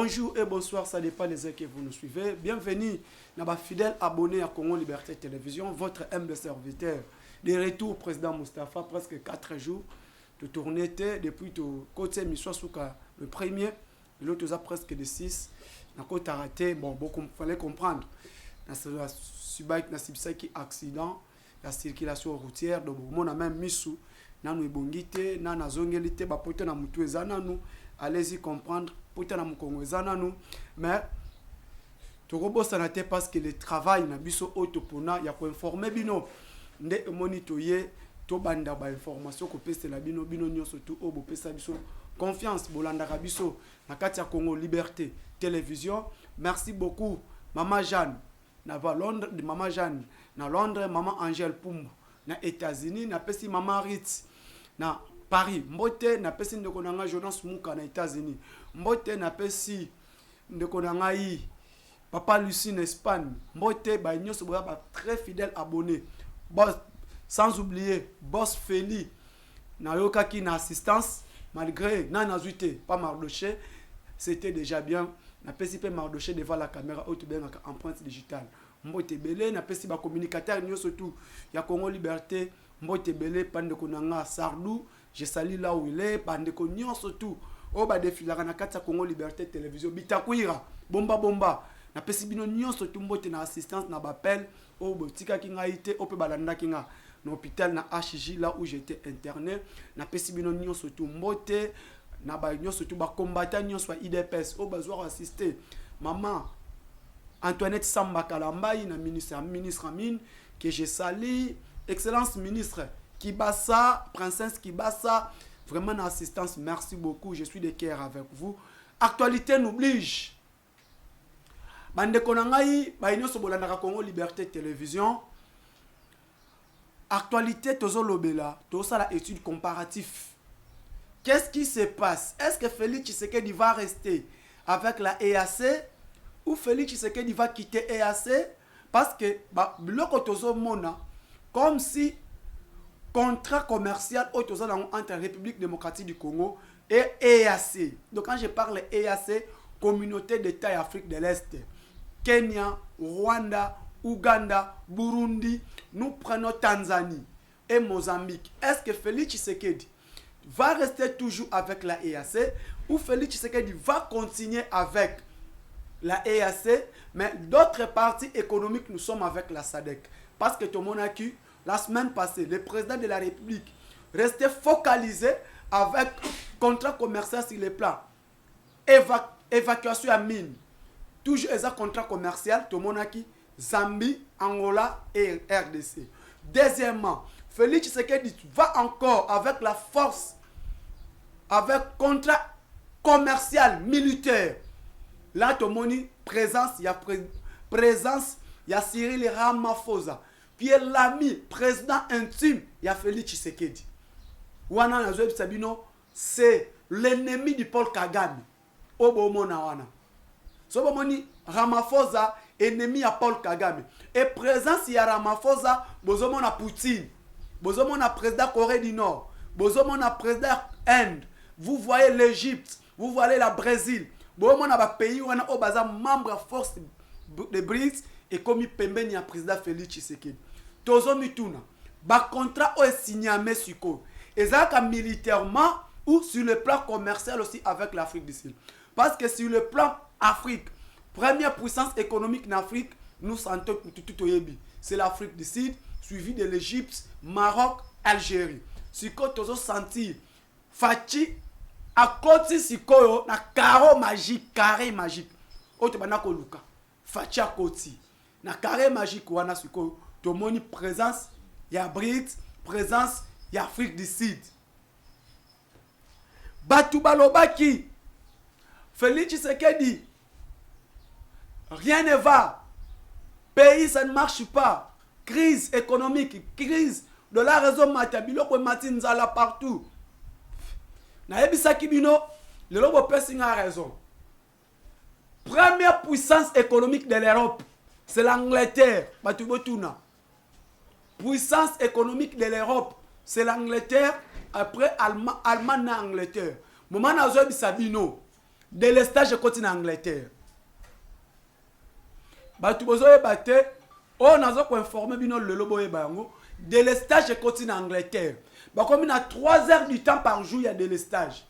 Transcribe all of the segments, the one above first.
Bonjour et bonsoir, ça dépend des heures que vous nous suivez. Bienvenue dans ma fidèle abonné à Congo Liberté Télévision, votre humble serviteur. De retour, président Moustapha, presque 4 jours de tournée depuis tout côté mission le premier, l'autre a presque de 6. Na côté arrêté, bon, il fallait comprendre. Dans la subite, accident, la circulation routière, donc on a même mis sous. Nanu ebongite, nana zongelite, ba pote na mutu ezana nous. Allez-y comprendre, pote na mukongo ezana nous. Mais Togobo sanate parce que le travail na biso autopona ya ko informer bino nde monitoyer to banda ba information ko peste la bino nyonso tout obo pesa biso confiance bolanda biso na kati ya Congo Liberté Télévision. Merci beaucoup Maman Jeanne na Londres, Maman Jeanne na Londres, Maman Angèle Pumbu na États-Unis, na pesi Maman Ritz na Paris, mbote na pesi ndeko nanga Jonas Muka na États-Unis, mbote na pesi ndeko nanga yi Papa Lucine Espagne, mbote ba nyonso ba très fidèle abonné. Boss, sans oublier Boss Feli na yokaki na assistance malgré na nazuité pas Mardoché, c'était déjà bien. Na pesi pe Mardoché devant la caméra auto bien empreinte digitale. Mbote belé na pesi ba communicateur nyonso tout ya Congo Liberté. Mbote belé pandeko nanga Sardou, je salue là où il est, pandeko nyonso tout. O ba défilara na kati ya Congo Liberté Télévision bitakwira bomba na pesi bino nyonso tout mbote na assistance na bapel o botika kinga ité o pe balanda kinga na hôpital na HJ là où j'étais interné na pesi bino nyonso tout mbote na ba nyonso tout ba combattant nyonso IDPS o bazwa assister maman Antoinette Samba Kalambai na ministre Amine que je salue. Excellence ministre Kibassa, princesse Kibassa, vraiment une assistance, merci beaucoup, je suis de cœur avec vous. Actualité n'oblige. Bande konangai, baïno sobolanaka Congo Liberté Télévision. Actualité tozo lobela, tozo la étude comparatif. Qu'est-ce qui se passe? Est-ce que Félix Tshisekedi va rester avec la EAC ou Félix Tshisekedi va quitter EAC? Parce que biloko tozo mona comme si contrat commercial entre la République démocratique du Congo et EAC. Donc quand je parle EAC, Communauté d'État et Afrique de l'Est, Kenya, Rwanda, Ouganda, Burundi, nous prenons Tanzanie et Mozambique. Est-ce que Félix Tshisekedi va rester toujours avec la EAC ou Félix Tshisekedi va continuer avec la EAC, mais d'autres parties économiques, nous sommes avec la SADC. Parce que tout le monde a vu, la semaine passée, le président de la République restait focalisé avec contrat commercial sur les plans. Évacuation à mine. Toujours un contrat commercial, tout le monde a vu, Zambie, Angola et RDC. Deuxièmement, Félix Tshisekedi va encore avec la force, avec contrat commercial militaire. Là, tout le monde présence, il y a présence, il y a Cyril Ramaphosa, qui est l'ami, président intime, il y a Félix Tshisekedi. Wana Nazoeb Sabino, c'est l'ennemi du Paul Kagame. Obomona wana. Sobomoni Ramaphosa, ennemi à Paul Kagame. Et présence, il y a Ramaphosa, bozomona Poutine, bozomona président Corée du Nord, bozomona président Inde. Vous voyez l'Égypte, vous voyez la Brésil. Bozomona ba pays wana obaza membre force de BRICS. Et comme il peut y a président Félix Tshisekedi. Tozo mituna. Ba contrat est signé à Mexico. Et ça militairement ou sur le plan commercial aussi avec l'Afrique du Sud. Parce que sur le plan Afrique, première puissance économique en Afrique, nous sentons tout au début. C'est l'Afrique du Sud, suivi de l'Égypte, Maroc, Algérie. Si vous avez senti Fachi, à côté de na carré magique. Otobanako Luka. Fachi à côté. Na carré magique wana siko to moni présence ya BRICS, présence ya Afrique du Sud. Batu balobaki Félix Tshisekedi, rien ne va, pays ça ne marche pas, crise économique, crise de la raison matabilo ko matinzala partout. Na ebisa kibino le lobo person a raison. Première puissance économique de l'Europe, c'est l'Angleterre. Puissance économique de l'Europe, c'est l'Angleterre. Après, Allemagne et Angleterre. Moment Sabino, délestage ekoti na Angleterre. Batu bozoye bate, on a ko informer bino lelo boyeba yango, délestage ekoti na Angleterre. Ba comme na 3 heures du temps par jour il y a délestage.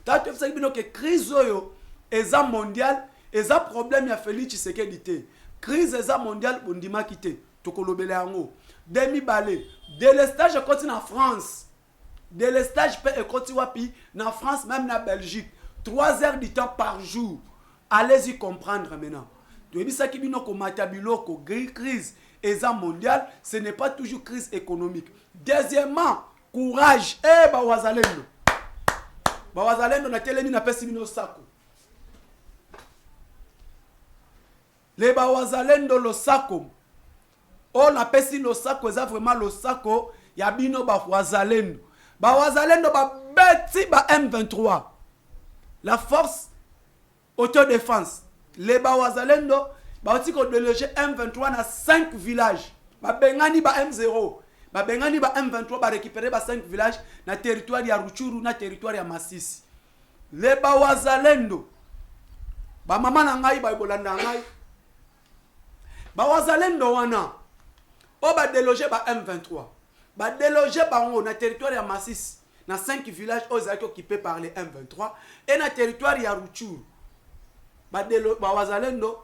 Ta tu sais bino que crise oyo eza mondial, eza problème ya Félix Tshisekedi te. Crise eza mondial bondima kité. Tokolobele yango. Demi balé, délestage ekoti na France. Délestage peut ekoti wapi na France même na Belgique. 3 heures du temps par jour. Allez-y comprendre maintenant. Tu dis ça qui bino ko matabiloko crise eza mondial, ce n'est pas toujours crise économique. Deuxièmement, courage. Eh ba wazalendo. Ba wazalendo na telemi na pesi bino sako. Les ba wazalendo lo sako. On a pesi lo sako eza vraiment lo sako ya bino ba wazalendo. Ba wazalendo ba beti ba M23. La force autodéfense. Les Bawazalendo, Baotiko déloger M23 dans 5 villages. Ba Bengani ba M0. Ba Bengani ba M23 ba récupérer ba 5 villages na territoire ya Ruchuru na territoire ya Masisi. Les Bawazalendo. Ba mama na ngai ba bolanda ngai. Bawazalendo wana. O ba déloger ba M23. Ba déloger ba on na territoire ya Masisi. Dans 5 villages occupés par les M23 et dans le territoire ya Ruchuru. Bawazalendo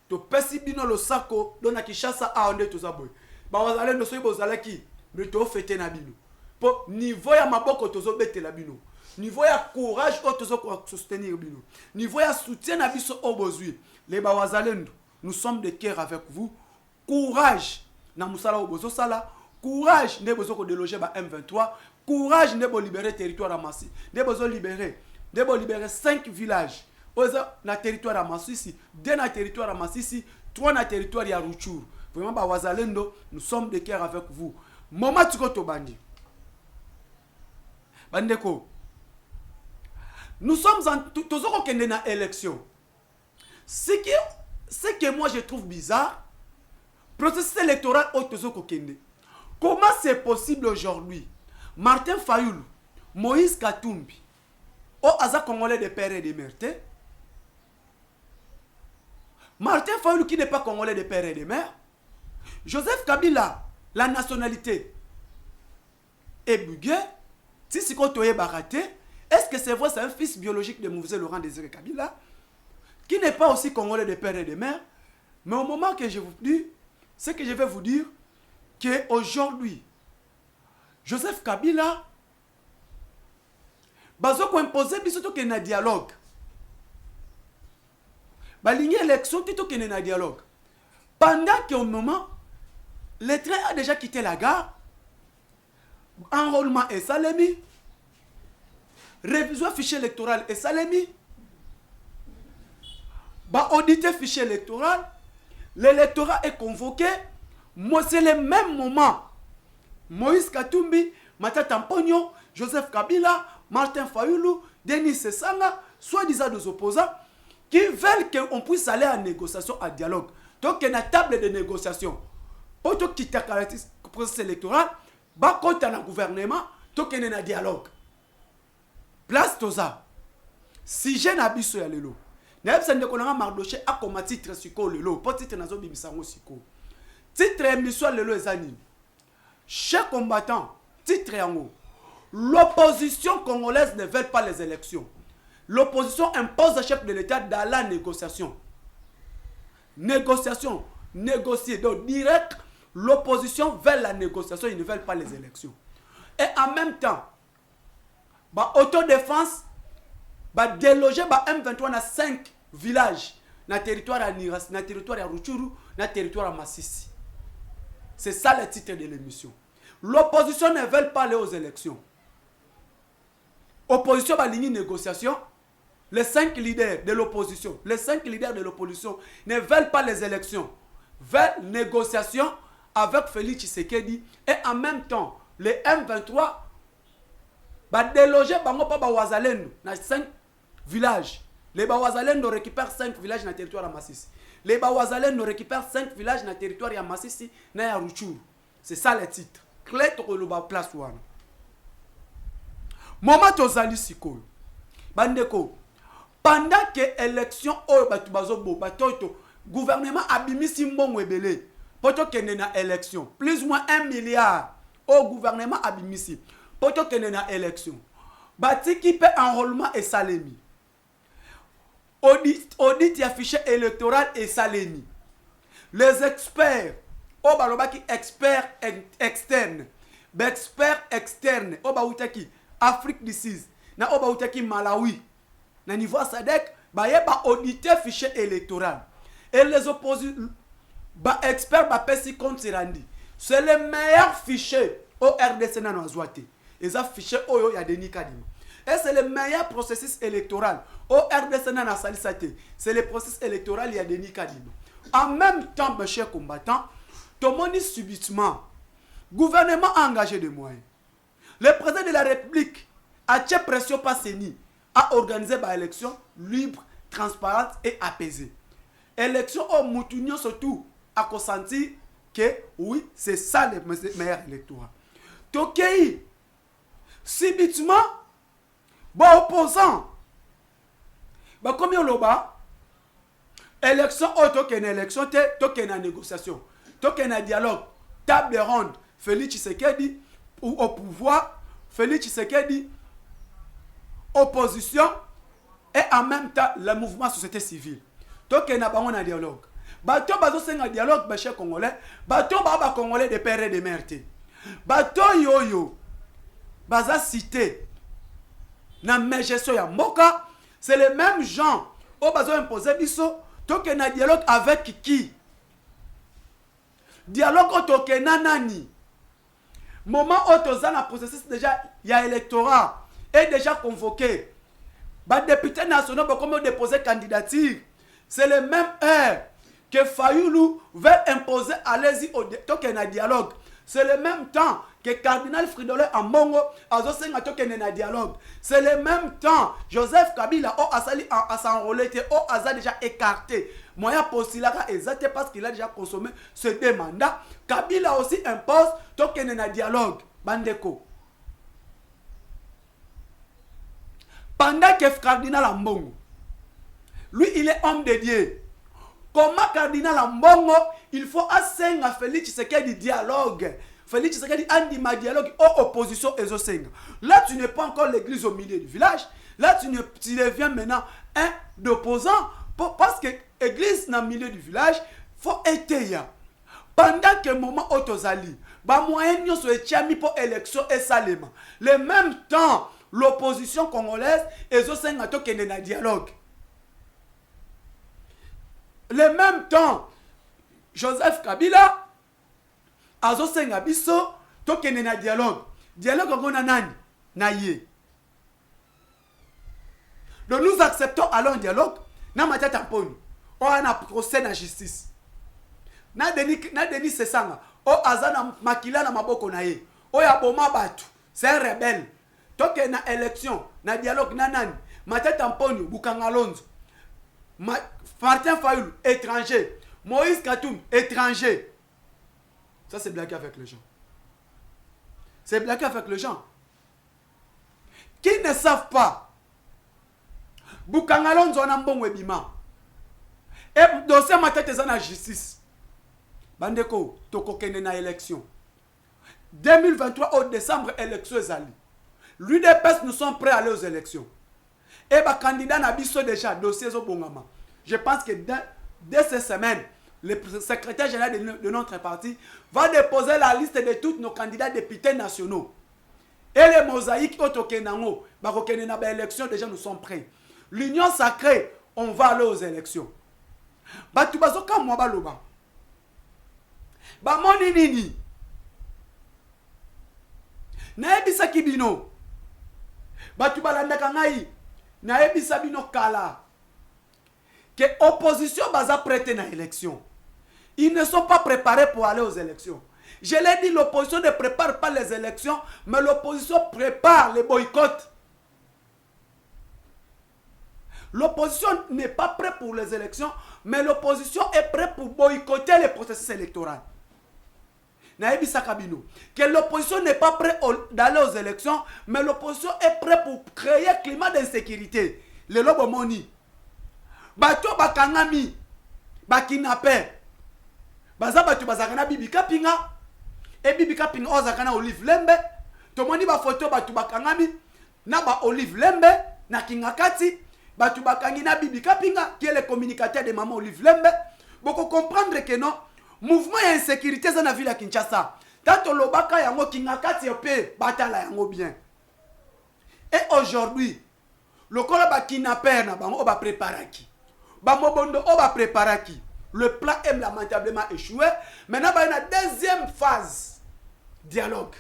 to pesi bino lo sako dona Kinshasa a onde to zaboy. Bawazalendo so bozalaki mais to fete na bino. Po niveau ya maboko to zo betela bino. Niveau ya courage o to zo soutenir bino. Niveau ya soutien na biso o bozui. Les Bawazalendo, nous sommes de cœur avec vous. Courage na musala o bozo sala. Courage ne bozo ko déloger ba M23. Courage ne bo libérer territoire à Massi. Ne bozo libérer. Ne bo libérer 5 villages. Na territoire à Masisi, 2 na territoire à Masisi, 3 na territoire ya Ruchuru. Vraiment ba wazalendo, nous sommes de cœur avec vous. Moma tuko to bandi. Bandeko. Nous sommes en tozoko kende na élection. Ce que moi je trouve bizarre, processus électoral au tozoko kende. Comment c'est possible aujourd'hui? Martin Fayulu, Moïse Katumbi, au Aza Congolais de père et de mère. Martin Fayulu qui n'est pas Congolais de père et de mère. Joseph Kabila, la nationalité est buguée. Si c'est qu'on est baraté, est-ce que c'est vrai c'est un fils biologique de Moïse Laurent Désiré Kabila qui n'est pas aussi Congolais de père et de mère? Mais au moment que je vous dis, ce que je vais vous dire, qu'aujourd'hui, Joseph Kabila bazo ko imposer biso que na dialogue. Baligné élection tito que na dialogue. Pendant qu'au moment le train a déjà quitté la gare, enrôlement est salemi, révision fichier électoral est salemi, ba auditer fichier électoral, l'électorat est convoqué, moi c'est le même moment. Moïse Katumbi, Matata Mpogno, Joseph Kabila, Martin Fayulu, Denis Sesanga, soi-disant des opposants, qui veulent qu'on puisse aller en négociation, en dialogue. Donc, il y a une table de négociation. Pour tout quitter le processus électoral, bah, quand il y a un gouvernement, donc il y a un dialogue. Place Toza. Si j'ai un abisso ya lelo, n'a pas de konanga mardoché a comme titre siko lelo, pas titre nazo bibisango siko. Titre émission lelo ezani. Chers combattants, titre yango. L'opposition congolaise ne veut pas les élections. L'opposition impose au chef de l'État dans la négociation. Négociation, négocier. Donc direct, l'opposition veut la négociation, ils ne veulent pas les élections. Et en même temps, bah, autodéfense, bah, déloger bah, M23 dans 5 villages, dans le territoire à Niras, dans le territoire à Ruchuru, dans le territoire à Masisi. C'est ça le titre de l'émission. L'opposition ne veut pas aller aux élections. Opposition va ligner négociation. Les 5 leaders de l'opposition, ne veulent pas les élections. Veulent négociation avec Félix Tshisekedi. Et en même temps, les M23 va déloger bango pa Bawazalendo dans 5 villages. Les Bawazalendo récupèrent 5 villages dans le territoire de Masisi. Les Bawazalendo récupèrent 5 villages dans le territoire de Masisi et de Ruchuru. C'est ça le titre. Clé to le place wana. Moment tozali sikoyo. Bandeko, pendant que élection oyo batu bazobo batoto gouvernement abimisi mbongo ebele poto kende na élection plus ou moins 1 milliard au gouvernement abimisi poto kende na élection batiki pe enrôlement et salemi audit ya fichier électoral et salemi les experts au balobaki expert externe expert externe au bautaki Afrique du Sud na au bautaki Malawi na niveau SADC ba auditer fichier électoral et les opposants ba expert ba pesi compte randi c'est le meilleur fichier au RDC na nozoate et ça fichier oyo ya Denis Kadima et c'est le meilleur processus électoral au RDC na salisate c'est le processus électoral ya Denis Kadima en même temps mes chers combattants tout le monde subitement gouvernement a engagé des moyens le président de la République a tiré pression par CENI à organiser une élection libre, transparente et apaisée. Élection au Moutounio surtout a consenti que oui, c'est ça le meilleur électorat. Tokei, subitement, bon opposant, bah comme on l'a bas, élection au token élection, token à négociation, token à dialogue, table ronde, Félix Tshisekedi ou au pouvoir, Félix Tshisekedi opposition et en même temps le mouvement société civile. Donc il y a un dialogue. Bato bazo senga dialogue baché congolais, bato baba congolais de père et de mère. Bato yoyo baza cité na mejeso ya mboka, c'est les mêmes gens au bazo imposer biso, donc il y a un dialogue avec qui? Dialogue au nani. Moment où tu as un processus déjà, il y a électorat est déjà convoqué. Les députés nationaux vont déposer candidature. C'est le même heure que Fayoulou veut imposer, allez-y au dialogue. C'est le même temps que Cardinal Fridolin Ambongo a dialogue. C'est le même temps Joseph Kabila a s'enrôlé, a déjà écarté. Moyen postulaka exact parce qu'il a déjà consommé ce deux mandats. Kabila aussi impose un dialogue. Bandeko. Pendant que Cardinal Ambongo, lui il est homme de Dieu. Comment Cardinal Ambongo, il faut asseoir à Félix Tshisekedi dialogue. Félix Tshisekedi anima dialogue aux oppositions et aux senga. Là tu n'es pas encore l'église au milieu du village. Là tu deviens maintenant un opposant parce que l'église dans le milieu du village faut être là. Pendant que moment autozali, ba moyen nyo so etiami pour élection et salema. Le même temps l'opposition congolaise et Zosenga tokende na dialogue. Le même temps, Joseph Kabila a Zosenga biso tokende na dialogue. Dialogue ngona nani? Na ye. Donc nous acceptons alors un dialogue. Na matata mponi. On a procès na justice. Na Denis Sesanga. O azana makila na maboko na ye. O ya boma batu. C'est un rebelle. Toke na élection, na dialogue nanani, Matata Mponi, Bukangalonzo, Martin Fayoulou, étranger, Moïse Katoum, étranger. Ça c'est blagué avec les gens. C'est blagué avec les gens. Qui ne savent pas, Bukangalonzo na mbongo ebima. Et dossier Matata za na justice. Bandeko, toko kende na élection. 2023 au décembre, élection ezali. L'UDPS, nous sommes prêts à aller aux élections. Et les candidats n'ont déjà dossier au Bongama. Je pense que dès cette semaine, le secrétaire général de notre parti va déposer la liste de tous nos candidats députés nationaux. Et les mosaïques autokenango, les élections déjà nous sommes prêts. L'union sacrée, on va aller aux élections. Batubazoka mwabaloba. Bamoni nini. Naebisa kibino. Batu balandaka ngai na ebisa bino kala que opposition baza prête na élection. Ils ne sont pas préparés pour aller aux élections. Je l'ai dit, l'opposition ne prépare pas les élections, mais l'opposition prépare les boycotts. L'opposition n'est pas prête pour les élections, mais l'opposition est prête pour boycotter les processus électoraux. Que l'opposition n'est pas prête d'aller aux élections, mais l'opposition est prête pour créer un climat d'insécurité. Le Lobomoni, bato bakangami bakinape baza bato bazakana Bibi Kapinga et Bibi Kapinga ozakana Olive Lembe tomoni ba photo bato bakangami na ba Olive Lembe na Kingakati bato bakangi na Bibi Kapinga qui est le communicateur de maman Olive Lembe boko comprendre que non mouvement ya insécurité za na ville ya Kinshasa tato lobaka yango Kingakati pe batala yango bien et aujourd'hui le kola ba kinaper na bango ba préparaki ba mobondo ba préparaki le plan est lamentablement échoué maintenant ba na deuxième phase dialogue.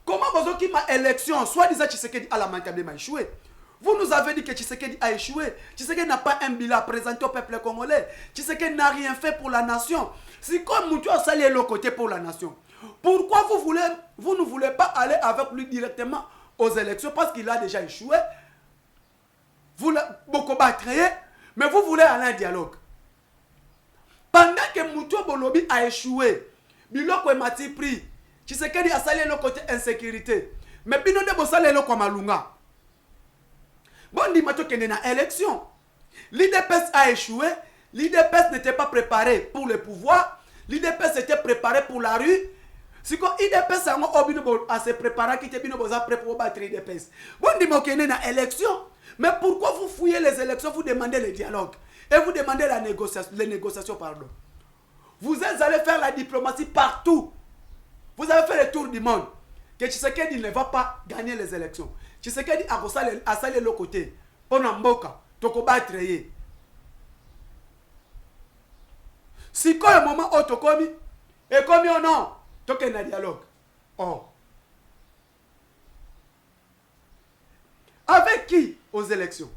Comment vous avez ma élection soit disant Tshisekedi a lamentablement échoué. Vous nous avez dit que Tshisekedi a échoué. Tshisekedi n'a pas un bilan présenté au peuple congolais. Tshisekedi n'a rien fait pour la nation. C'est comme Moutou a sali le côté pour la nation. Pourquoi vous ne voulez pas aller avec lui directement aux élections parce qu'il a déjà échoué? Vous beaucoup créé, mais vous voulez aller à un dialogue. Pendant que Moutou Bolobi a échoué, Biloko est mati pris. Tshisekedi a sali le côté insécurité. Mais Bino de Bossale le Malunga. Bon, dit Mato qu'il y a une élection. L'IDPS a échoué. L'IDPS n'était pas préparé pour le pouvoir. L'IDPS était préparé pour la rue. Si quand l'IDPS a se préparé, qui était prêt pour battre l'IDPS. Bon, dit Mato qu'il y a une élection. Mais pourquoi vous fouillez les élections, vous demandez le dialogue et vous demandez les négociations, pardon. Vous êtes allé faire la diplomatie partout. Vous avez fait le tour du monde. Que Tshisekedi ne va pas gagner les élections. Tshisekedi a salé le côté. Pendant Mboka, toko battre. Si quand le moment où tokomi, et comme on non, toko na dialogue. Oh. Avec qui aux élections?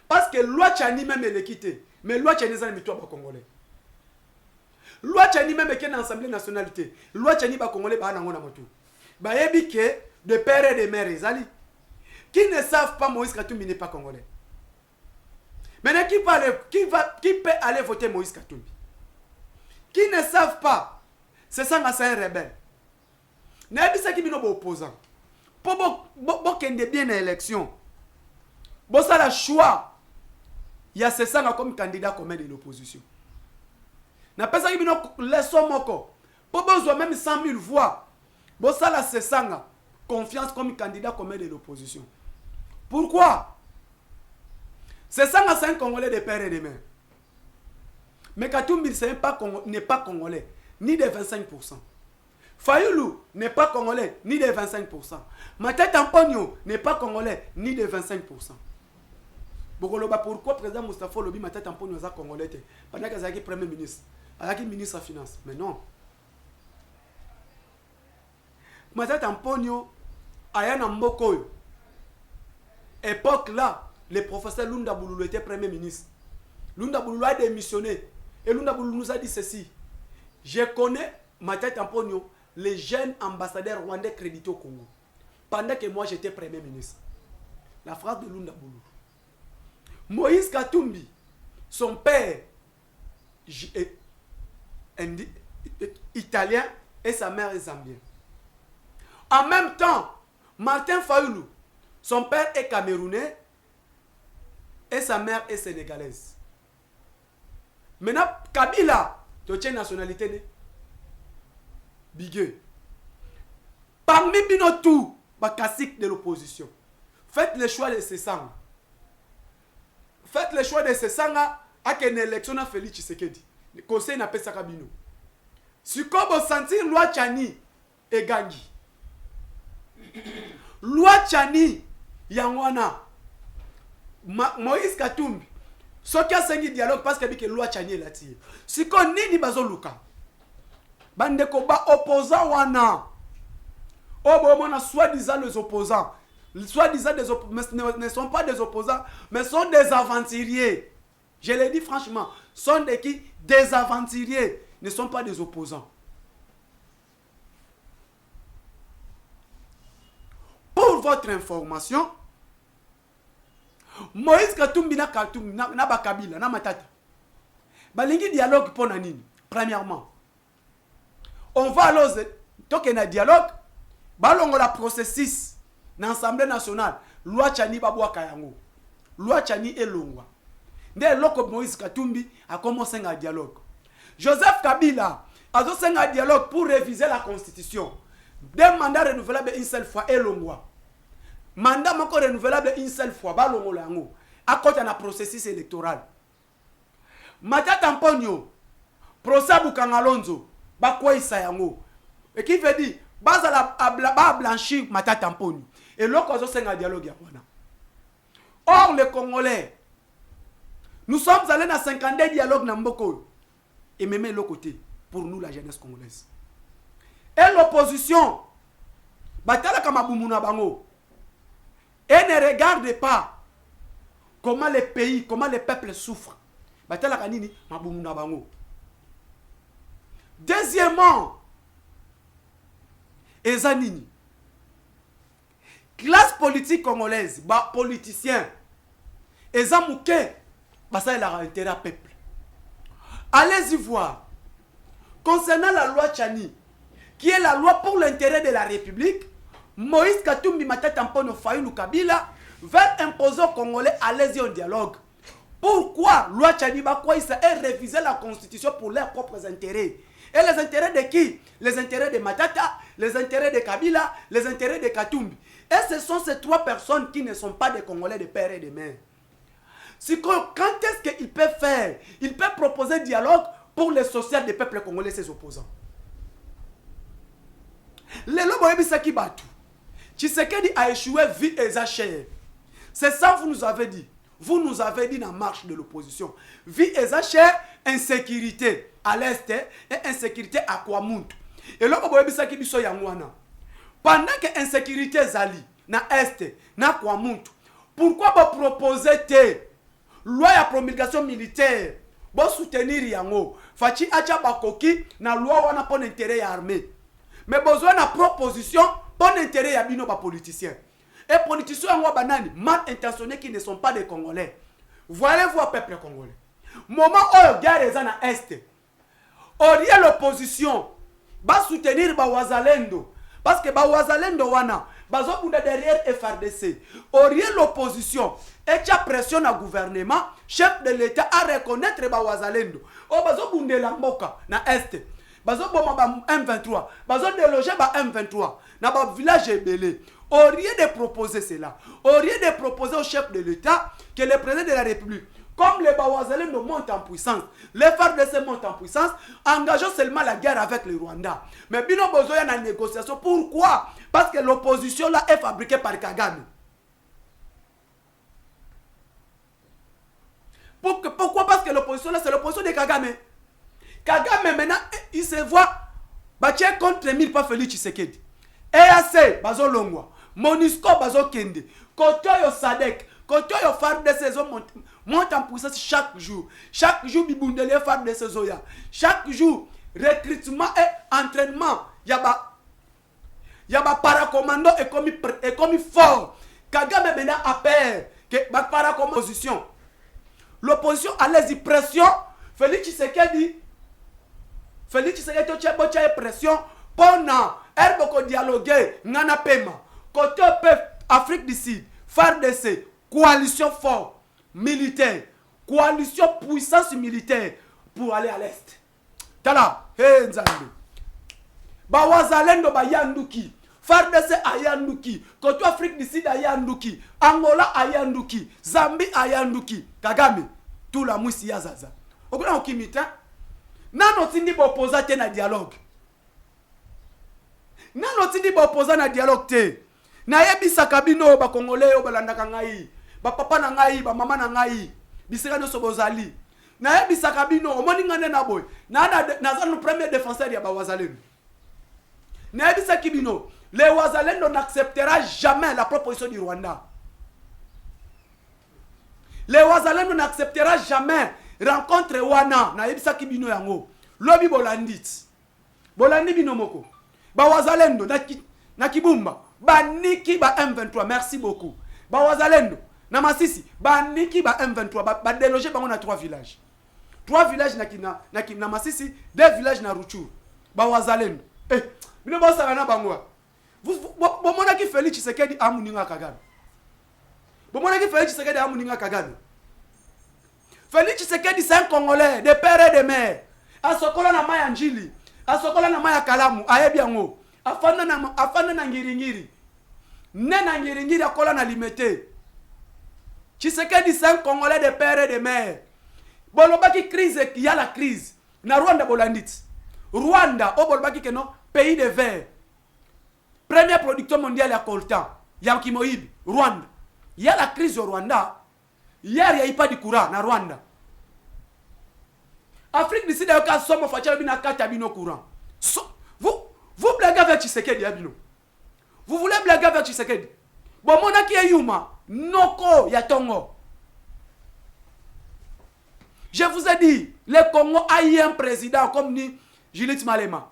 Parce que loi Tchani même elle est quittée. Mais loi Tchani ça n'est pas congolais. Loi Tchani même qui est dans l'Assemblée nationalité. Loi Tchani ba congolais ba nango na motu. Ba yebi que de père et de mère ezali. Qui ne savent pas Moïse Katumbi n'est pas congolais. Maintenant qui peut aller voter Moïse Katumbi? Qui ne savent pas c'est ça c'est un rebelle. Na yebi ça qui bino opposant. Pour kende bien à l'élection. Bon ça le choix. Il y a c'est ça comme candidat commun de l'opposition. Na pesa ki bino leso moko. Pour besoin même 100 000 voix. Bon ça là c'est ça confiance comme candidat commun de l'opposition. Pourquoi? C'est ça c'est un Congolais de père et de mère. Mais Katumbi n'est pas Congolais ni de 25%. Fayoulou n'est pas Congolais ni de 25%. Matata Ampogno n'est pas Congolais ni de 25%. Pourquoi président Moustapha Lobi Matata Ampogno est Congolais pendant qu'il est premier ministre, il ministre des Finances? Mais non. Matata Ampogno a un Mbokoyo. Époque là, le professeur Lunda Bouloulou était premier ministre. Lunda Bouloulou a démissionné. Et Lunda Bouloulou nous a dit ceci. Je connais Matata Ampogno, les jeunes ambassadeurs rwandais crédités au Congo. Pendant que moi j'étais premier ministre. La phrase de Lunda Bouloulou. Moïse Katumbi, son père est italien et sa mère est zambienne. En même temps, Martin Fayoulou, son père est camerounais et sa mère est sénégalaise. Maintenant, Kabila, tu as une nationalité Bigueux. Parmi tout, les de l'opposition. Faites le choix de ces sangs. Faites le choix de ces sangs à une élection à Félix Tshisekedi. Le conseil n'a pas ça kabino. Si comme vous sentir loi Tchani et Gangi. Loi Tchani Yangwana. Moïse Katumbi. Ce qui a un dialogue parce que loi Tchani est là. Si comme ni bazoluka. Bandeko ba opposant wana. Oh bon, soi-disant les opposants. Soi-disant des opposants ne sont pas des opposants, mais sont des aventuriers. Je l'ai dit franchement, sont des qui? Des aventuriers, ne sont pas des opposants. Pour votre information, Moïse Katumbi na Bakabila, na Matata. Balingi dialogue pour nanini. Premièrement, on va alors donc un dialogue. Balongo la processus dans l'Assemblée nationale. loi Tchani babwa kayango. Loi Tchani elongwa. Nde loko Moïse Katumbi a commencé un dialogue. Joseph Kabila a fait un dialogue pour réviser la constitution. Des mandats renouvelables une seule fois elongwa. Mandat encore renouvelable une seule fois balongo lango. À côté d'un processus électoral. Matata Mponyo procès Bukangalonzo bakwa isayango. Et qui veut dire bazala ba blanchir Matata Mponyo. Et l'autre a fait un dialogue ya wana. Or les Congolais, nous sommes allés dans 52 dialogues dans Mboko. Et même l'autre côté, pour nous la jeunesse congolaise. Et l'opposition, batala kamabumuna bango. Et ne regarde pas comment les pays, comment les peuples souffrent. Batala kanini mabumuna bango. Deuxièmement, ezanini. Classe politique congolaise, politiciens, ezamouke, ça il a intérêt à peuple. Allez-y voir. Concernant la loi Tchani, qui est la loi pour l'intérêt de la République, Moïse Katumbi Matata Mponyo Fayulu Kabila veut imposer aux Congolais, allez-y au dialogue. Pourquoi loi Tchani Bakwa est réviser la constitution pour leurs propres intérêts? Et les intérêts de qui? Les intérêts de Matata, les intérêts de Kabila, les intérêts de Katumbi. Et ce sont ces trois personnes qui ne sont pas des Congolais de père et de mère. Quand est-ce qu'il peut faire? Il peut proposer un dialogue pour les social des peuples congolais, ses opposants. Les Loboebisaki Batu. Tshisekedi a échoué vie et zacher. C'est ça que vous nous avez dit. Vous nous avez dit dans la marche de l'opposition. Vie et zacher, insécurité à l'est et insécurité à Kwamuntu. Et là, Loboebisaki biso yangwana. Pendant que insécurité zali na est na Kwamuntu, pourquoi vous proposez te loi ya promulgation militaire? Bon soutenir yango. Fachi acha bakoki na loi wana pour intérêt ya armée. Mais besoin na proposition pour intérêt ya bino ba politiciens. Et politiciens yango banani mal intentionnés qui ne sont pas des Congolais. Voyez-vous peuple congolais. Moment où guerre est na est. Oriye l'opposition ba soutenir ba wazalendo parce que ba wazalendo wana bazo bunda derrière FRDC. Oriye l'opposition et tu as pression au gouvernement, chef de l'État à reconnaître ba wazalendo. O bazo bunde la mboka na est. Bazo boma ba M23, bazo déloger ba M23 na ba village ebele. Au lieu de proposer cela, au lieu de proposer au chef de l'État que le président de la République, comme les Bawazalendo montent en puissance, les FARDC montent en puissance, engageons seulement la guerre avec le Rwanda. Mais bino besoin y a une négociation. Pourquoi? Parce que l'opposition là est fabriquée par Kagame. Pourquoi? Parce que l'opposition là c'est l'opposition de Kagame. Kagame maintenant il se voit battu contre 1000 pas Félix Tshisekedi. EAC bazo longwa, Monusco bazo kende, Kotoyo Sadek, Kotoyo FARDC saison monte en puissance chaque jour. Chaque jour bibundele FARDC zoya. Chaque jour recrutement et entraînement. Yaba paracommando et comme fort. Kagame maintenant appelle que ba paracommando opposition. L'opposition a les pression. Félix Tshisekedi tient pression pendant Herboko dialoguer ngana pema. Côté Afrique du Sud, FARDC, coalition forte militaire, coalition puissance militaire pour aller à l'est. Tala, hey Nzambe. Bawazalendo bayanduki, FARDC ayanduki, Côté Afrique du Sud ayanduki, Angola ayanduki, Zambie ayanduki, Kagame, tout la mousse yazaza. Okuna okimita. Nano tindi ba opposate na dialogue. Nano tindi ba opposate na dialogue te. Na yebisa kabino ba Congolais o balandaka ngai. Ba papa na ngai, ba mama na ngai. Bisika no sobozali. Na yebisa kabino omoni ngane na boy. Na za premier défenseur ya ba wazalendo. Na yebisa kibino, les wazalendo n'acceptera jamais la proposition du Rwanda. Les wazalendo n'acceptera jamais rencontre wana na yebisa kibino yango lobi bolandit bolandi binomoko ba wazalendo na kibumba baniki ba M23 merci beaucoup ba wazalendo na Masisi baniki ba M23 ba déloger bango na 3 villages na Masisi 2 villages na Ruchuru ba wazalendo bino bosa na bango vous mona ki Félix Tshisekedi amuninga Kagame Bon, moi, Félix Tshisekedi a Mouninga Kagame. Félix Tshisekedi, c'est un Congolais, de père et de mère. A Sokola na Maya Njili, a Sokola na Maya Kalamu, a Ebiango, a Fana na Ngiringiri. Nena Ngiringiri a Kola na Limete. Tshisekedi, c'est un Congolais de père et de mère. Bon, le crise, il y a la crise. Na Rwanda Bolandit. Rwanda, au Bolbaki Keno, pays de verre. Premier producteur mondial à coltan. Yanki Moïb, Rwanda. Il y a la crise au Rwanda. Hier, il n'y a pas de courant na Rwanda. Afrique du Sud, il y a un somme de courant. Vous blaguez avec Tshisekedi, Abino. Vous voulez blaguer avec Tshisekedi. Bon, mon aki est Yuma. Noko, Yatongo. Je vous ai dit, le Congo a eu un président comme ni Juliette Malema.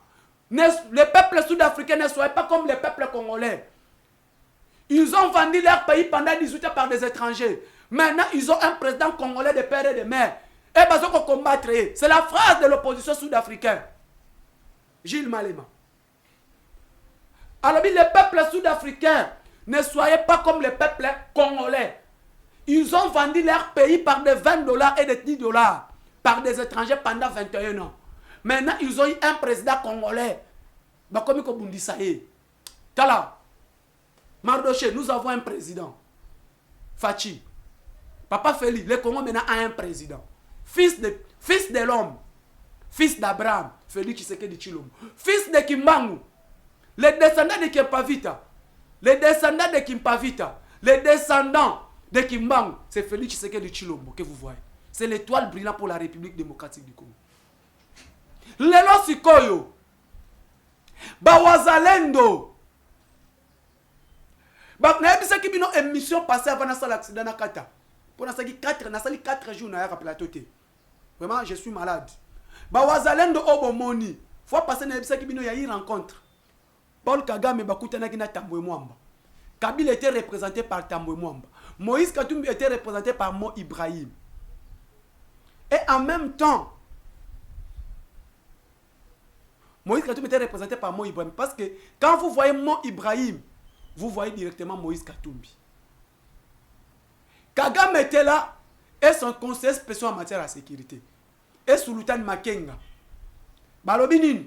Les peuples sud-africains ne soient pas comme les peuples congolais. Ils ont vendu leur pays pendant 18 ans par des étrangers. Maintenant, ils ont un président congolais de père et de mère. Et ils vont combattre. C'est la phrase de l'opposition sud-africaine. Gilles Malema. Alors, les peuples sud-africains ne soyez pas comme les peuples congolais. Ils ont vendu leur pays par des $20 et des $10 par des étrangers pendant 21 ans. Maintenant, ils ont eu un président congolais. Comme Kobundisaye. Tala. Mardoché, nous avons un président. Fachi. Papa Félix, le Congo maintenant a un président. Fils de l'homme. Fils d'Abraham. Félix Tshisekedi Tshilombo. Fils de Kimbangu. Les descendants de Kimpavita. Les descendants de Kimpavita. Les descendants de Kimbangu. C'est Félix Tshisekedi Tshilombo que vous voyez. C'est l'étoile brillante pour la République démocratique du Congo. Lelo Sikoyo. Bawazalendo. Nayebisa ki bino émission passée avant ça l'accident na kata. Pour na sali 4 jours na ya plateau te. Vraiment je suis malade. Bawazalendo obomoni. Faut passer nayebisa ki bino ya y rencontre. Paul Kagame bakutana ki na Tambwe Mwamba. Kabila était représenté par Tambwe Mwamba. Moïse Katumbi était représenté par Mo Ibrahim. Et en même temps Moïse Katumbi était représenté par Mo Ibrahim. Parce que quand vous voyez Mo Ibrahim, vous voyez directement Moïse Katumbi. Kagame était là et son conseiller spécial en matière de sécurité. Et Sultan Makenga. Balobinin.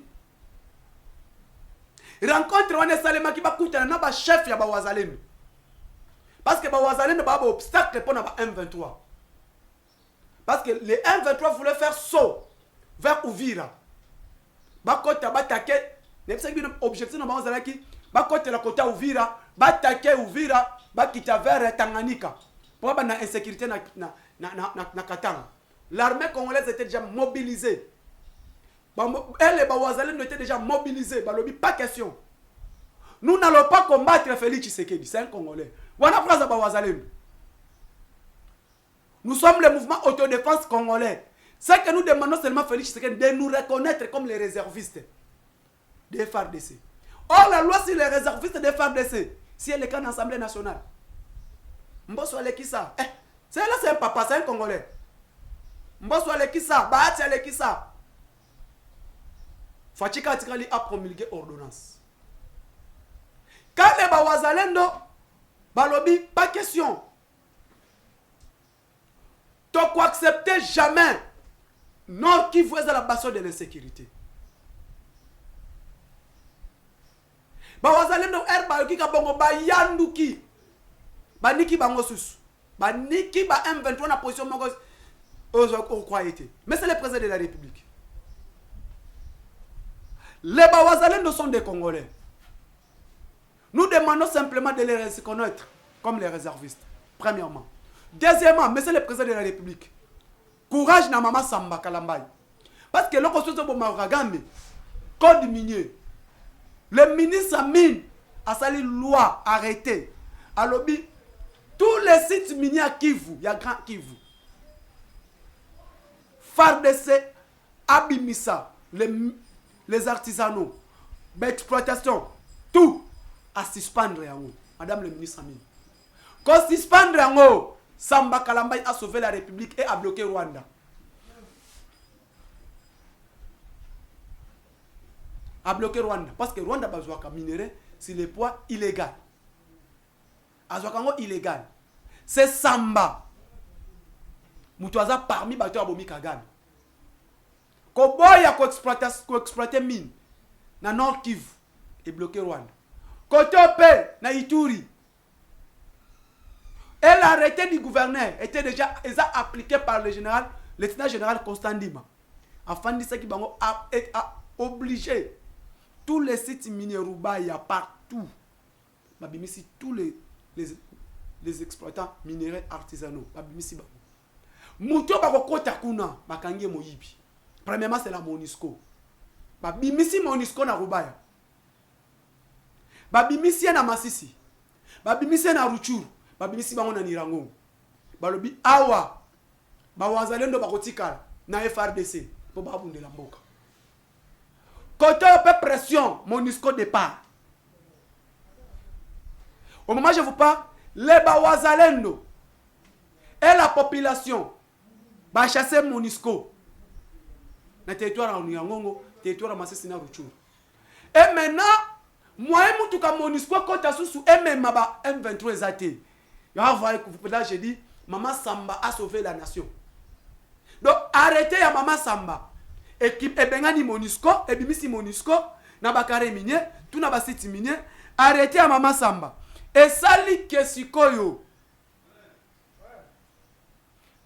Rencontre Wane Salema qui va coûter un chef ya Bawazalendo. Parce que Bawazalendo va avoir un obstacle pour la M23. Parce que les M23 voulaient faire saut vers Ouvira. Bakota batake, n'importe quel objectif dans Bawazalaki. Bakota la côté Ouvira, batake Ouvira, bakita vers Tanganyika. Pour avoir une insécurité na Katanga. L'armée congolaise était déjà mobilisée. Elle et Bawazalendo étaient déjà mobilisés. Pas question. Nous n'allons pas combattre Félix Tshisekedi. C'est un Congolais. Voilà la phrase de Bawazalendo. Nous sommes le mouvement autodéfense congolais. C'est que nous demandons seulement Félix Tshisekedi de nous reconnaître comme les réservistes des FARDC. Or, la loi sur les réservistes des FARDC, si elle est qu'en Assemblée nationale, Mbosso Alekissa, c'est là, c'est un papa, c'est un Congolais. Mbosso Alekissa, Bahati Alekissa. Fachika Atikali a promulgué ordonnance. Quand les Bawazalendo, Balobi, pas question. Donc, accepter jamais Nord qui voit la bastion de l'insécurité. Bawazalendo, Erbayoki, Kabongo, Bayanduki, Baniki Bangosus, Baniki, Ba M23, la position Mongos, mais c'est le président de la République. Les Bawazalendo sont des Congolais. Nous demandons simplement de les reconnaître comme les réservistes. Premièrement. Deuxièmement, monsieur le président de la République, courage na Mama Samba Kalambay. Parce que l'on construit pour Mauragame, code minier. Le ministre Mine a sali loi arrêtée. À lobby, tous les sites miniers à Kivu, il y a Grand Kivu. FARDC, Abimissa, les artisanaux, l'exploitation, tout à suspendre. Madame le ministre Amine. Quand suspendre, Samba Kalambay a sauvé la République et a bloqué Rwanda. A bloqué Rwanda. Parce que Rwanda a besoin de minerai sur les poids illégaux. A besoin illégal. c'est Samba. Mutuaza parmi bato ya bomi Kagame. Ko boya ko exploiter mine na Nord Kivu et bloquer Rwanda. Côté P na Ituri. Et l'arrêté du gouverneur était déjà appliqué par le général, lieutenant général Constant Ndima. Afin de ce qui a obligé tous les sites miniers Rubaya partout. Babimisi tous les exploitants minéraux artisanaux. Babimisi ba. Muto ba kota kuna bakangie moyibi. Premièrement c'est la MONUSCO. Babimisi MONUSCO na Rubaya. Babimisi na Masisi. Babimisi na Ruchuru. Babimisi bango na Nirango. Balobi awa. Ba wazalendo bakotikala na FRDC pour babundela mboka. Côté pression, MONUSCO départ. Au moment où je vous parle, les Bawazalendo et la population va chasser MONUSCO dans le territoire de Nyangongo, territoire de Masisi na Ruchuru. Et maintenant, moi, je suis MONUSCO quand tu es même M23 exaté. Là, j'ai dit, Maman Samba a sauvé la nation. Donc, arrêtez à Maman Samba. Équipe Ebengani MONUSCO, Ebimisi MONUSCO, Nabakare Minier, tout Nabasiti Minier, arrêtez à Maman Samba. Et sali Kesikoyo.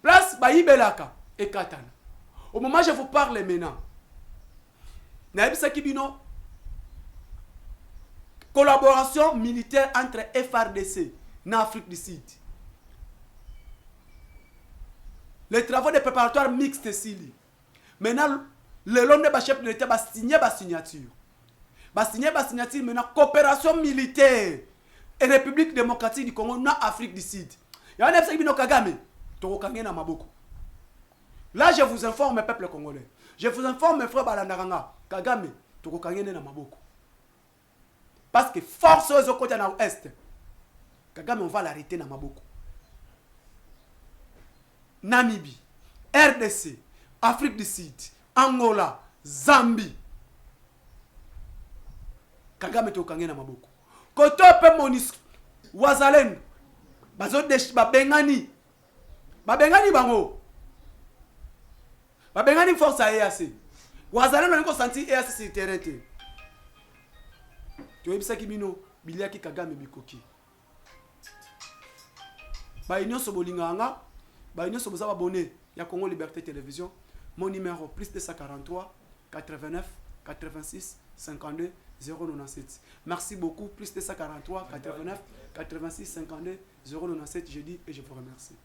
Place Baïbelaka et Katana. Au moment où je vous parle maintenant, Naïbisa Kibino, collaboration militaire entre FRDC et Afrique du Sud. Les travaux de préparatoire mixte Sili. Maintenant, le long de chef de l'État va signer la signature. Va signer la signature maintenant, coopération militaire et République démocratique du Congo, na Afrique du Sud. Il y a un qui dit Kagame, Torokange na Maboko. Là, je vous informe, peuple congolais. Je vous informe, mes frères Balandaranga, Kagame, Torokange na Maboko. Parce que force aux côtés de l'Est, Kagame, on va l'arrêter na Maboko. Namibie, RDC, Afrique du Sud, Angola, Zambie. Kagame Torokange na Maboko. Koto pe MONUSCO wazalendo bazo desh babengani bango babengani force à EAC wazalendo niko senti EAC sur terrain te to ebisa kibino biliaki Kagame bikoki ba union sobolinganga ba union soboza abonné ya Congo Liberté Télévision. Mon numéro plus 243 89 86 52 097. Merci beaucoup. Plus 243 89 86 52 097. Je dis et je vous remercie.